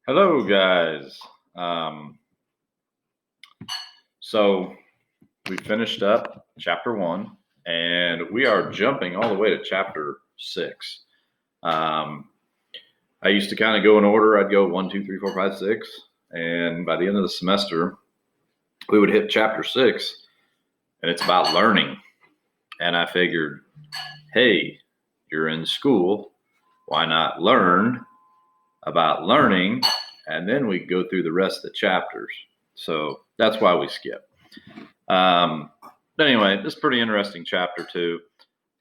Hello, guys. Um, so we finished up chapter 1, and we are jumping all the way to chapter 6. I used to kind of go in order. I'd go 1, 2, 3, 4, 5, 6, and by the end of the semester, we would hit chapter 6, and it's about learning. And I figured, hey, you're in school. Why not learn about learning? And then we go through the rest of the chapters. So that's why we skip. But anyway, this is a pretty interesting chapter too.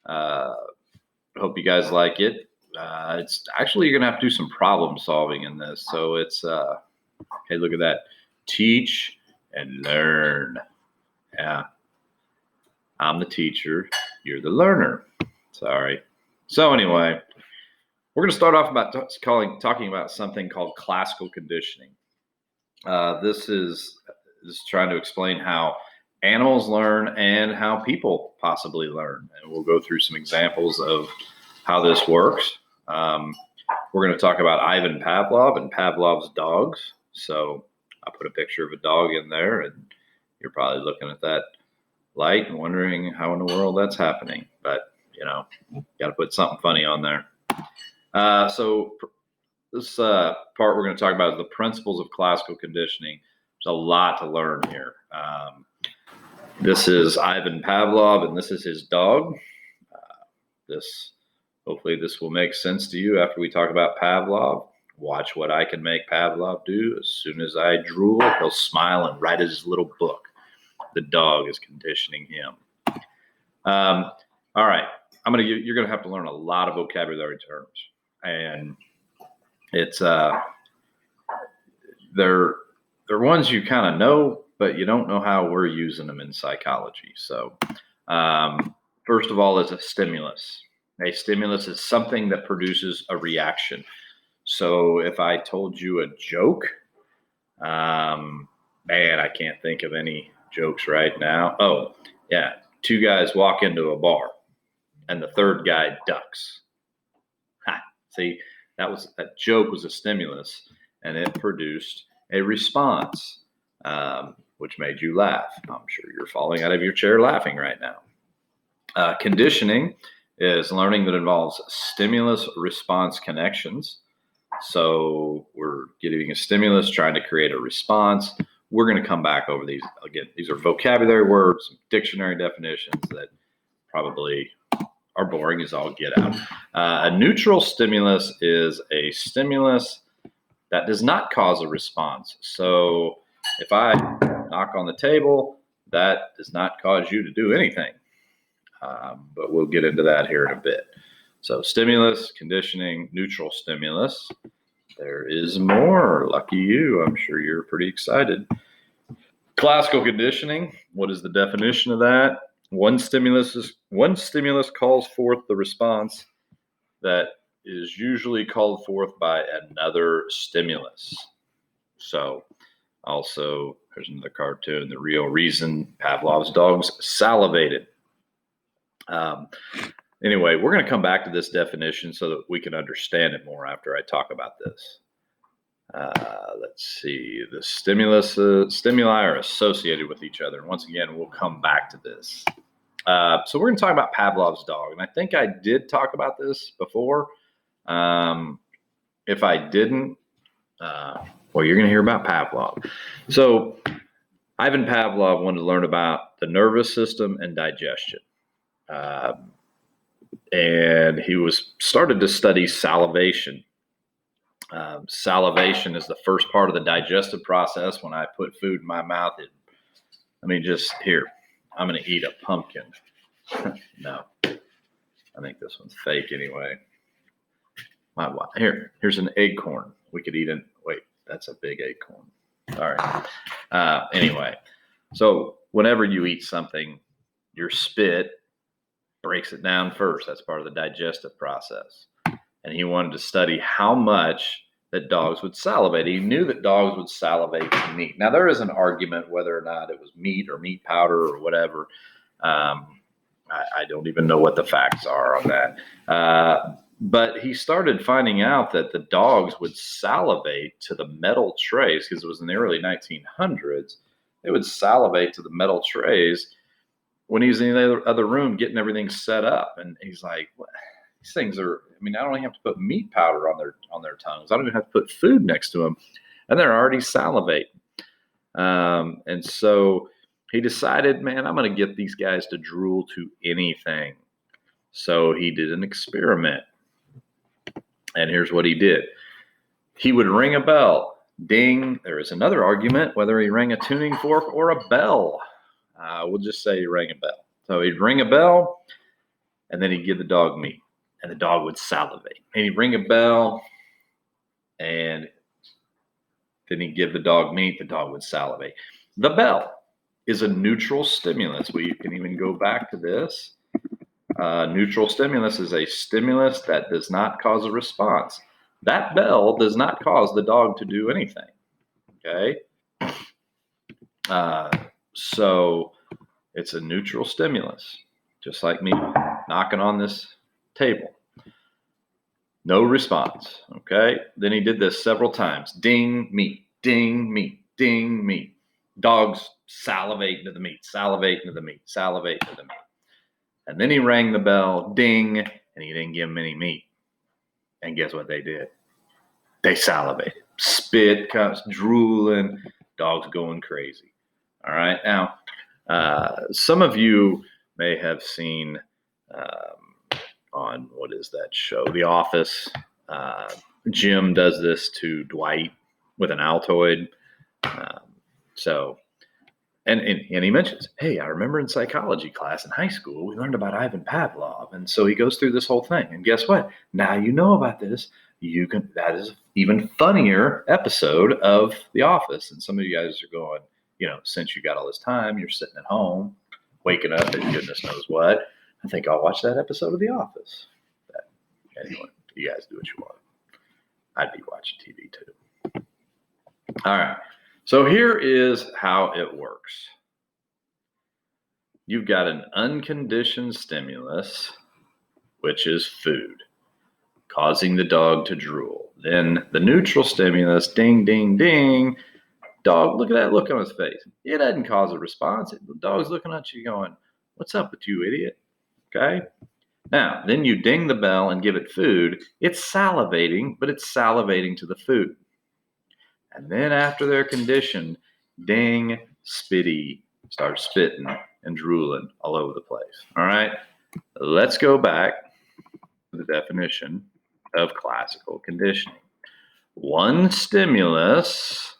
Hope you guys like it. It's actually, you're going to have to do some problem solving in this. So it's, hey, look at that. Teach and learn. Yeah. I'm the teacher. You're the learner. Sorry. So anyway, we're going to start off about talking about something called classical conditioning. This is trying to explain how animals learn and how people possibly learn. And we'll go through some examples of how this works. We're going to talk about Ivan Pavlov and Pavlov's dogs. So I put a picture of a dog in there, and you're probably looking at that light and wondering how in the world that's happening. But, got to put something funny on there. So this part we're going to talk about is the principles of classical conditioning. There's a lot to learn here. This is Ivan Pavlov, and this is his dog. Hopefully this will make sense to you after we talk about Pavlov. Watch what I can make Pavlov do. As soon as I drool, he'll smile and write his little book. The dog is conditioning him. All right, you're going to have to learn a lot of vocabulary terms, and it's they're ones you kind of know, but you don't know how we're using them in psychology. So first of all is a stimulus. A stimulus is something that produces a reaction. So if I told you a joke, man, I can't think of any jokes right now. Oh, yeah. 2 guys walk into a bar and the third guy ducks. Ha, see, that joke was a stimulus, and it produced a response, which made you laugh. I'm sure you're falling out of your chair laughing right now. Conditioning is learning that involves stimulus-response connections. So we're getting a stimulus, trying to create a response. We're going to come back over these. Again, these are vocabulary words, dictionary definitions that probably are boring as all get out. A neutral stimulus is a stimulus that does not cause a response. So if I knock on the table, that does not cause you to do anything. But we'll get into that here in a bit. So stimulus, conditioning, neutral stimulus. There is more. Lucky you. I'm sure you're pretty excited. Classical conditioning. What is the definition of that? One stimulus calls forth the response that is usually called forth by another stimulus. So also, there's another cartoon, The Real Reason Pavlov's dogs salivated. Anyway, we're going to come back to this definition so that we can understand it more after I talk about this. Let's see. The stimuli are associated with each other. And once again, we'll come back to this. So we're going to talk about Pavlov's dog. And I think I did talk about this before. If I didn't, well, you're going to hear about Pavlov. So Ivan Pavlov wanted to learn about the nervous system and digestion. And he started to study salivation. Salivation is the first part of the digestive process. When I put food in my mouth, I'm going to eat a pumpkin. No, I think this one's fake anyway. Here's an acorn. We could eat wait, that's a big acorn. All right. Anyway, so whenever you eat something, your spit breaks it down first. That's part of the digestive process. And he wanted to study how much that dogs would salivate. He knew that dogs would salivate to meat. Now, there is an argument whether or not it was meat or meat powder or whatever. I don't even know what the facts are on that. But he started finding out that the dogs would salivate to the metal trays because it was in the early 1900s. They would salivate to the metal trays when he was in the other room getting everything set up. And he's like, what? These things are, I mean, I don't even have to put meat powder on their tongues. I don't even have to put food next to them. And they're already salivating. And so he decided, man, I'm going to get these guys to drool to anything. So he did an experiment. And here's what he did. He would ring a bell. Ding. There is another argument whether he rang a tuning fork or a bell. We'll just say he rang a bell. So he'd ring a bell, and then he'd give the dog meat, and the dog would salivate. And he'd ring a bell, and then he'd give the dog meat, the dog would salivate. The bell is a neutral stimulus. We can even go back to this. Neutral stimulus is a stimulus that does not cause a response. That bell does not cause the dog to do anything. Okay? So it's a neutral stimulus, just like me knocking on this table. No response. Okay? Then he did this several times. Ding, meat, ding, meat, ding, meat. Dogs salivate into the meat, salivate into the meat, salivate into the meat. And then he rang the bell, ding, and he didn't give them any meat. And guess what they did? They salivated. Spit comes drooling, dogs going crazy. All right. Now, some of you may have seen on, what is that show? The Office. Jim does this to Dwight with an Altoid. And he mentions, hey, I remember in psychology class in high school, we learned about Ivan Pavlov. And so he goes through this whole thing. And guess what? Now you know about this. That is an even funnier episode of The Office. And some of you guys are going, since you got all this time, you're sitting at home, waking up and goodness knows what. I think I'll watch that episode of The Office. Anyway, you guys do what you want. I'd be watching TV too. All right. So here is how it works. You've got an unconditioned stimulus, which is food, causing the dog to drool. Then the neutral stimulus, ding, ding, ding. Dog, look at that look on his face. It doesn't cause a response. The dog's looking at you going, what's up with you, idiot? Okay? Now, then you ding the bell and give it food. It's salivating, but it's salivating to the food. And then after they're conditioned, ding, spitty, start spitting and drooling all over the place. All right? Let's go back to the definition of classical conditioning. One stimulus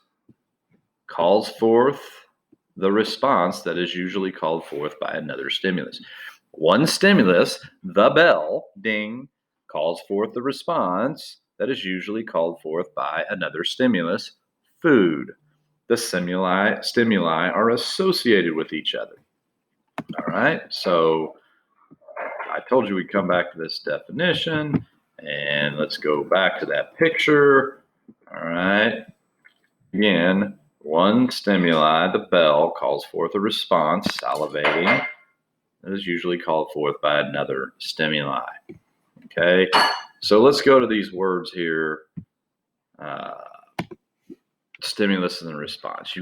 calls forth the response that is usually called forth by another stimulus. One stimulus, the bell, ding, calls forth the response that is usually called forth by another stimulus, food. The stimuli are associated with each other. All right, so I told you we'd come back to this definition, and let's go back to that picture. All right, again, one stimuli, the bell, calls forth a response, salivating, that is usually called forth by another stimuli. Okay, so let's go to these words here. Stimulus and response.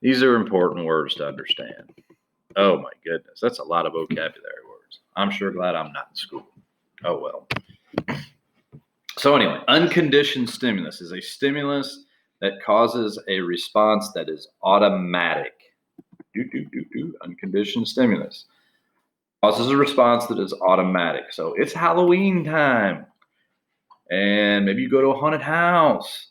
These are important words to understand. Oh my goodness, that's a lot of vocabulary words. I'm sure glad I'm not in school. Oh well. So anyway, unconditioned stimulus is a stimulus that causes a response that is automatic. Unconditioned stimulus causes a response that is automatic. So it's Halloween time, and maybe you go to a haunted house,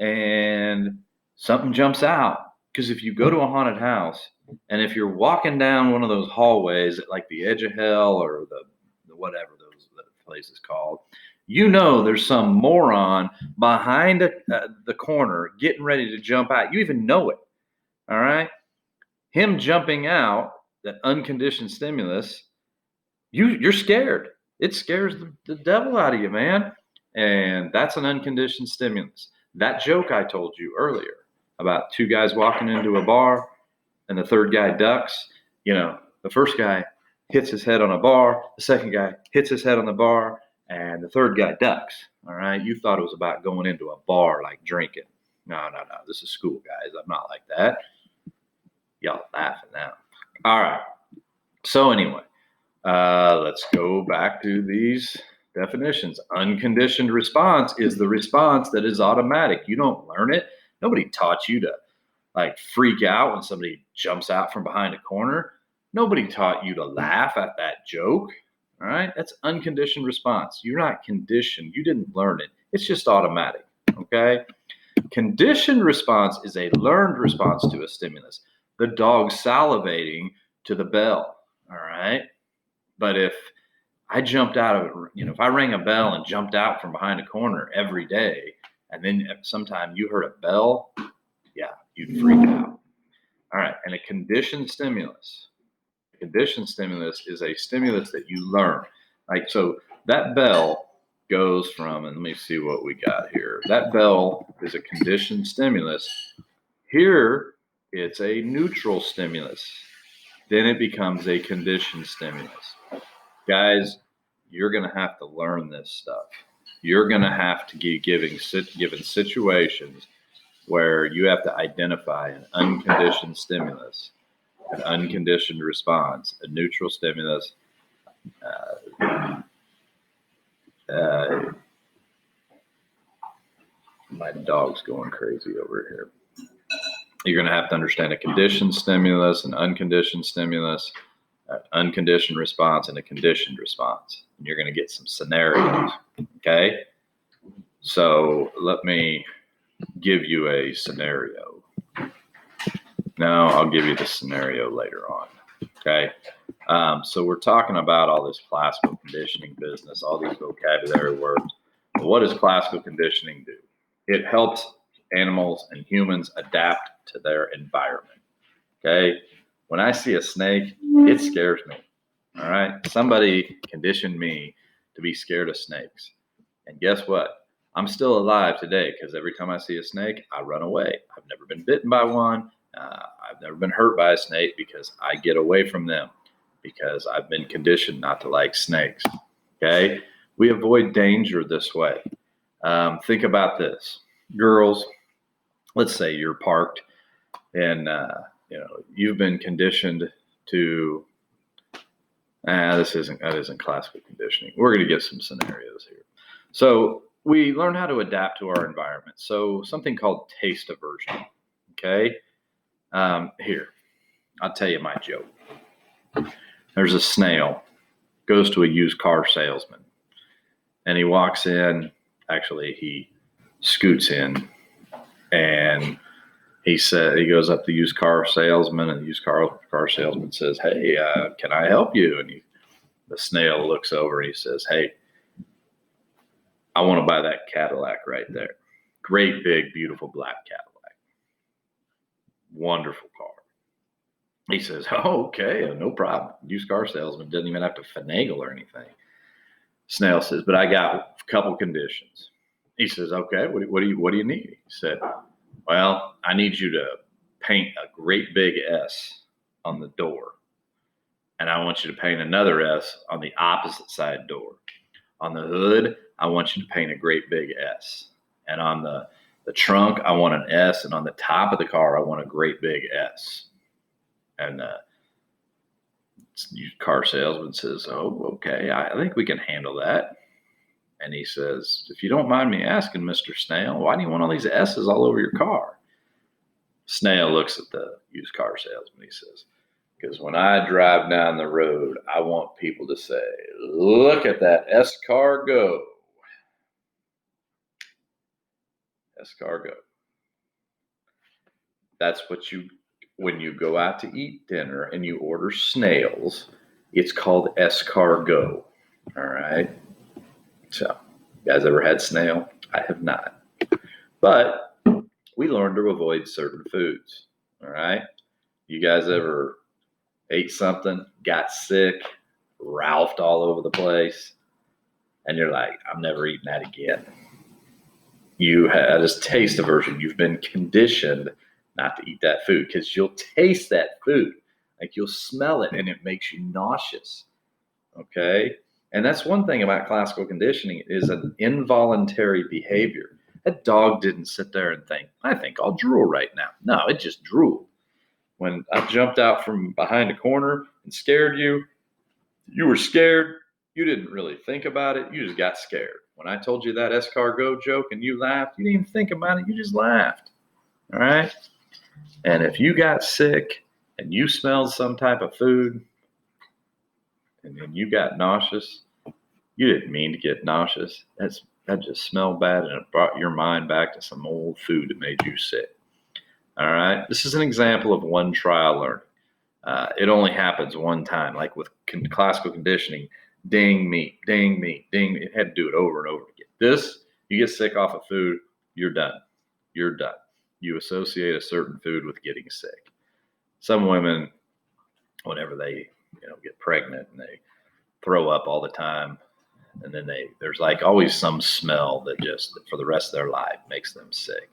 and something jumps out. Because if you go to a haunted house, and if you're walking down one of those hallways at like the edge of hell or the whatever the place is called, there's some moron behind the corner getting ready to jump out. You even know it. All right? Him jumping out, that unconditioned stimulus, you're scared. It scares the devil out of you, man. And that's an unconditioned stimulus. That joke I told you earlier about two guys walking into a bar and the third guy ducks, the first guy hits his head on a bar, the second guy hits his head on the bar, and the third guy ducks. All right. You thought it was about going into a bar, like drinking. No. This is school, guys. I'm not like that. Y'all laughing now. All right. So anyway, let's go back to these definitions. Unconditioned response is the response that is automatic. You don't learn it. Nobody taught you to like freak out when somebody jumps out from behind a corner. Nobody taught you to laugh at that joke. All right. That's unconditioned response. You're not conditioned. You didn't learn it. It's just automatic. Okay. Conditioned response is a learned response to a stimulus. The dog salivating to the bell. All right. But if I jumped out of it, if I rang a bell and jumped out from behind a corner every day, and then sometime you heard a bell, yeah, you'd freak out. All right. And a conditioned stimulus. A conditioned stimulus is a stimulus that you learn. Like, so that bell goes from, and let me see what we got here. That bell is a conditioned stimulus. Here, it's a neutral stimulus. Then it becomes a conditioned stimulus. Guys, you're going to have to learn this stuff. You're going to have to be given situations where you have to identify an unconditioned stimulus, an unconditioned response, a neutral stimulus. My dog's going crazy over here. You're going to have to understand a conditioned stimulus, an unconditioned stimulus, an unconditioned response, and a conditioned response. And you're going to get some scenarios. Okay. So let me give you a scenario. No, I'll give you the scenario later on. Okay. So we're talking about all this classical conditioning business, all these vocabulary words. But what does classical conditioning do? It helps animals and humans adapt to their environment. Okay. When I see a snake, it scares me. All right. Somebody conditioned me to be scared of snakes. And guess what? I'm still alive today because every time I see a snake, I run away. I've never been bitten by one. I've never been hurt by a snake because I get away from them because I've been conditioned not to like snakes. Okay. We avoid danger this way. Think about this. Girls, let's say you're parked and, you've been conditioned to, that isn't classical conditioning. We're going to get some scenarios here. So we learn how to adapt to our environment. So something called taste aversion. Okay. Here, I'll tell you my joke. There's a snail, goes to a used car salesman, and he walks in. Actually, he scoots in, and he goes up to the used car salesman, and the used car salesman says, "Hey, can I help you?" And the snail looks over and he says, "Hey, I want to buy that Cadillac right there. Great, big, beautiful black Cadillac. Wonderful car." He says, "Oh, okay, no problem." Used car salesman doesn't even have to finagle or anything. Snail says, "But I got a couple conditions." He says, "Okay, what do you need?" He said, "Well, I need you to paint a great big S on the door. And I want you to paint another S on the opposite side door. On the hood, I want you to paint a great big S. And on the trunk, I want an S. And on the top of the car, I want a great big S." And the car salesman says, "Oh, okay, I think we can handle that." And he says, "If you don't mind me asking, Mr. Snail, why do you want all these S's all over your car?" Snail looks at the used car salesman. He says, "Because when I drive down the road, I want people to say, 'Look at that escargot.' Escargot. That's what when you go out to eat dinner and you order snails, it's called escargot. All right. So, you guys ever had snail? I have not. But we learned to avoid certain foods. All right. You guys ever ate something, got sick, ralphed all over the place, and you're like, "I'm never eating that again." You had this taste aversion. You've been conditioned not to eat that food because you'll taste that food. Like you'll smell it and it makes you nauseous. Okay. And that's one thing about classical conditioning is an involuntary behavior. That dog didn't sit there and think, I think I'll drool right now. No, it just drooled. When I jumped out from behind a corner and scared you, you were scared. You didn't really think about it. You just got scared. When I told you that escargot joke and you laughed, you didn't even think about it. You just laughed. All right. And if you got sick and you smelled some type of food and then you got nauseous, you didn't mean to get nauseous. That just smelled bad and it brought your mind back to some old food that made you sick. All right. This is an example of one trial learning. It only happens one time, like with classical conditioning. Ding me, ding me, ding me. It had to do it over and over again. This, you get sick off of food, you're done. You're done. You associate a certain food with getting sick. Some women, whenever they get pregnant and they throw up all the time, and then there's like always some smell that just for the rest of their life makes them sick.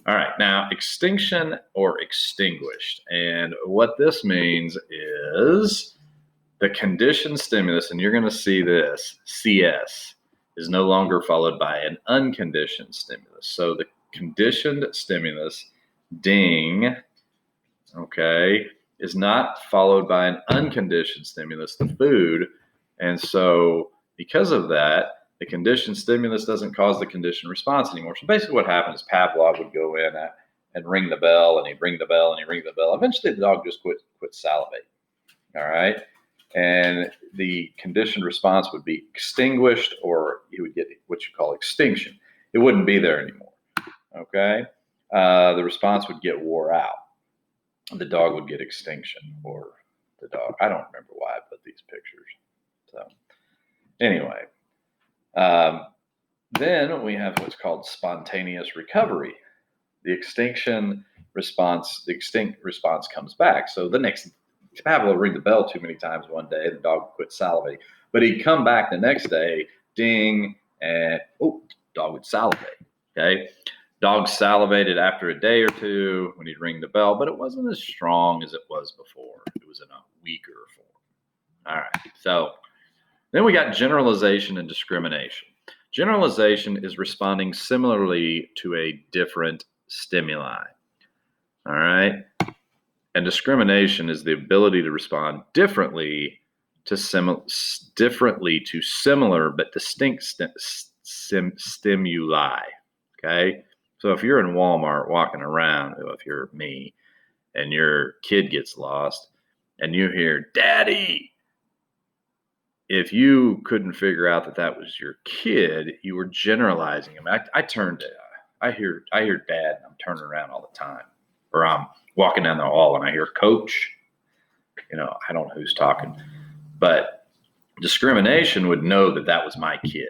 All right, now extinction or extinguished. And what this means is the conditioned stimulus, and you're going to see this, CS, is no longer followed by an unconditioned stimulus. So the conditioned stimulus, ding, okay, is not followed by an unconditioned stimulus, the food. And so because of that, the conditioned stimulus doesn't cause the conditioned response anymore. So basically what happens is Pavlov would go in and ring the bell, and he'd ring the bell, and he'd ring the bell. Eventually the dog just quit salivating. All right. And the conditioned response would be extinguished, or you would get what you call extinction. It wouldn't be there anymore. Okay. The response would get wore out. The dog would get extinction, or the dog. I don't remember why I put these pictures. So anyway, then we have what's called spontaneous recovery. The extinct response comes back. So the next, Pavlov would ring the bell too many times one day, the dog would quit salivating. But he'd come back the next day, ding, and dog would salivate. Okay. Dog salivated after a day or two when he'd ring the bell, but it wasn't as strong as it was before. It was in a weaker form. All right. So then we got generalization and discrimination. Generalization is responding similarly to a different stimuli. All right. And discrimination is the ability to respond differently to similar but distinct stimuli. Okay. So if you're in Walmart walking around, if you're me, and your kid gets lost and you hear, Daddy, if you couldn't figure out that was your kid, you were generalizing him. I hear Dad, and I'm turning around all the time. Or I'm walking down the hall and I hear Coach. I don't know who's talking. But discrimination would know that was my kid.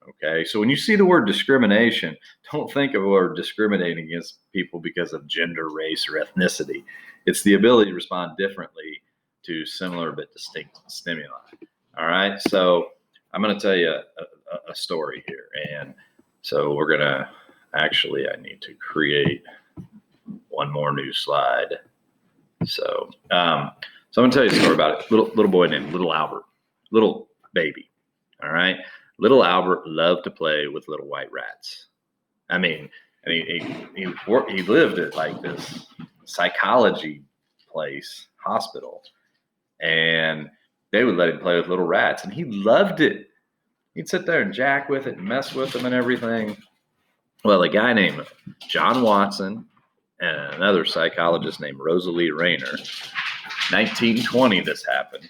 Okay, so when you see the word discrimination, don't think of the word discriminating against people because of gender, race, or ethnicity. It's the ability to respond differently to similar but distinct stimuli. All right, so I'm going to tell you a story here. And so we're going to, I need to create one more new slide. So I'm going to tell you a story about a little boy named Little Albert, little baby. All right. Little Albert loved to play with little white rats. I mean, and he lived at like this psychology place, hospital, and they would let him play with little rats, and he loved it. He'd sit there and jack with it and mess with them and everything. Well, a guy named John Watson and another psychologist named Rosalie Rayner, 1920 this happened.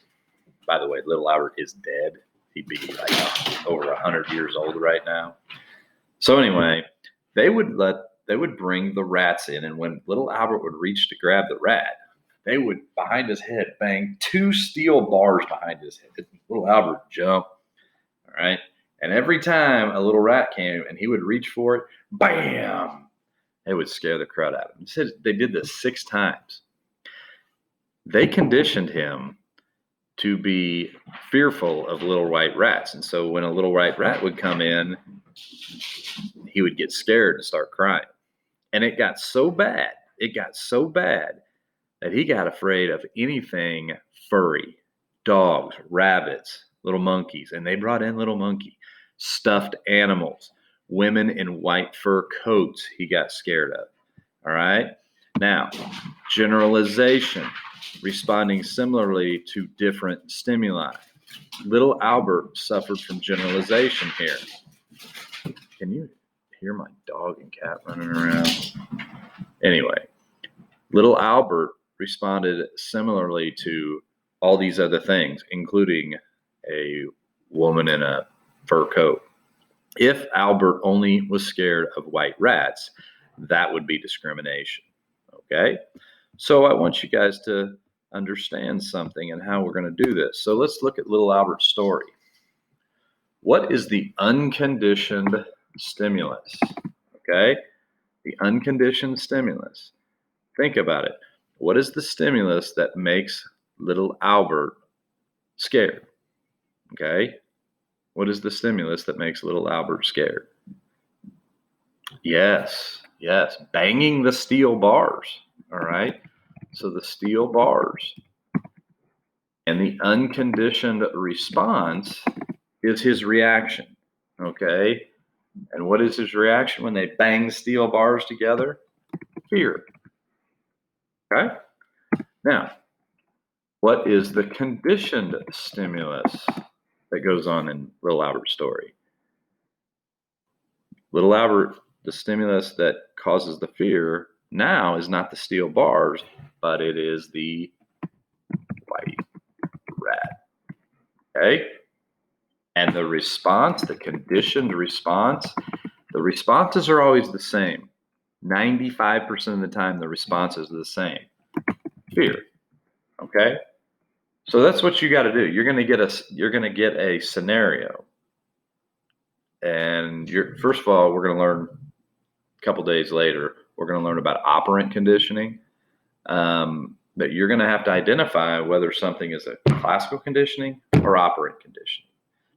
By the way, Little Albert is dead. He'd be like over 100 years old right now. So anyway, they would bring the rats in, and when Little Albert would reach to grab the rat, they would, behind his head, bang 2 steel bars behind his head. Little Albert would jump. All right. And every time a little rat came and he would reach for it, bam, it would scare the crud out of him. They did this 6 times. They conditioned him to be fearful of little white rats. And so when a little white rat would come in, he would get scared and start crying. And it got so bad that he got afraid of anything furry, dogs, rabbits, little monkeys, and they brought in little monkey, stuffed animals, women in white fur coats he got scared of. All right. Now, generalization, responding similarly to different stimuli. Little Albert suffered from generalization here. Can you hear my dog and cat running around? Anyway, little Albert responded similarly to all these other things, including a woman in a fur coat. If Albert only was scared of white rats, that would be discrimination. Okay? So I want you guys to understand something and how we're going to do this. So let's look at little Albert's story. What is the unconditioned stimulus? Okay? The unconditioned stimulus. Think about it. What is the stimulus that makes little Albert scared? Okay? What is the stimulus that makes little Albert scared? Yes, banging the steel bars. All right? So the steel bars. And the unconditioned response is his reaction. Okay? And what is his reaction when they bang steel bars together? Fear. Okay? Now, what is the conditioned stimulus that goes on in little Albert's story? Little Albert, the stimulus that causes the fear now is not the steel bars, but it is the white rat. Okay? And the response, the conditioned response, the responses are always the same. 95% of the time, the responses are the same. Fear. Okay? So that's what you got to do. You're going to get a scenario. And first of all, we're going to learn a couple days later, we're going to learn about operant conditioning. But you're going to have to identify whether something is a classical conditioning or operant conditioning.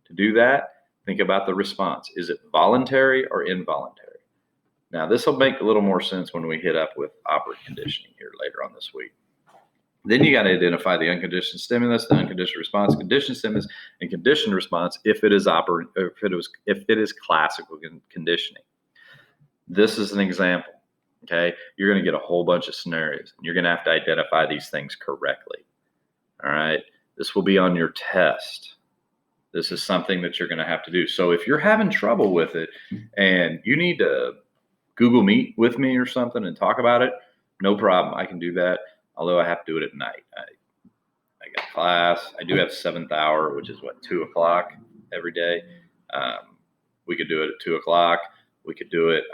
To do that, think about the response. Is it voluntary or involuntary? Now, this will make a little more sense when we hit up with operant conditioning here later on this week. Then you got to identify the unconditioned stimulus, the unconditioned response, conditioned stimulus, and conditioned response if it is operant, or if it is classical conditioning. This is an example. Okay, you're going to get a whole bunch of scenarios, and you're going to have to identify these things correctly. All right, this will be on your test. This is something that you're going to have to do. So if you're having trouble with it, and you need to Google Meet with me or something and talk about it, no problem. I can do that. Although I have to do it at night. I got class. I do have 7th hour, which is 2 o'clock every day. We could do it at 2 o'clock. We could do it.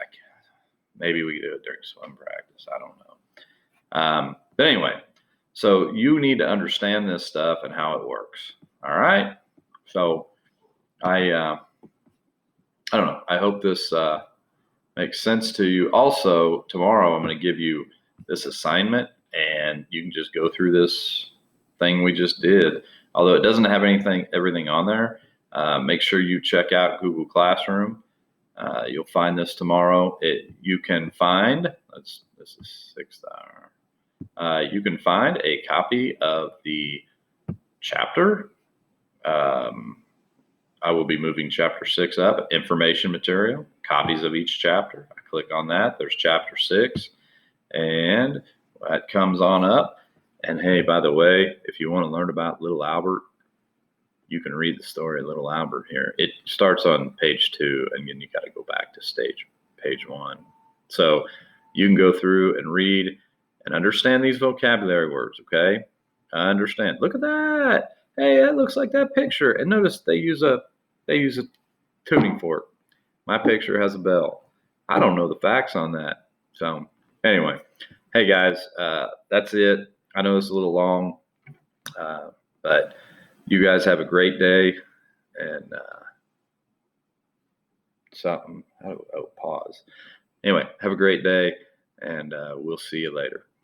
Maybe we could do it during swim practice. I don't know. But anyway, so you need to understand this stuff and how it works. All right. So I don't know. I hope this makes sense to you. Also, tomorrow I'm going to give you this assignment, and you can just go through this thing we just did. Although it doesn't have everything on there, make sure you check out Google Classroom. You'll find this tomorrow. You can find, this is 6th hour. You can find a copy of the chapter. I will be moving chapter 6 up, information material, copies of each chapter. I click on that. There's chapter 6. And that comes on up. And hey, by the way, if you want to learn about little Albert, you can read the story of little Albert here. It starts on page 2, and then you got to go back to page 1. So you can go through and read and understand these vocabulary words, okay? I understand. Look at that. Hey, that looks like that picture. And notice they use a tuning fork. My picture has a bell. I don't know the facts on that. So anyway, hey guys, that's it. I know it's a little long, but you guys have a great day. And pause. Anyway, have a great day, and we'll see you later.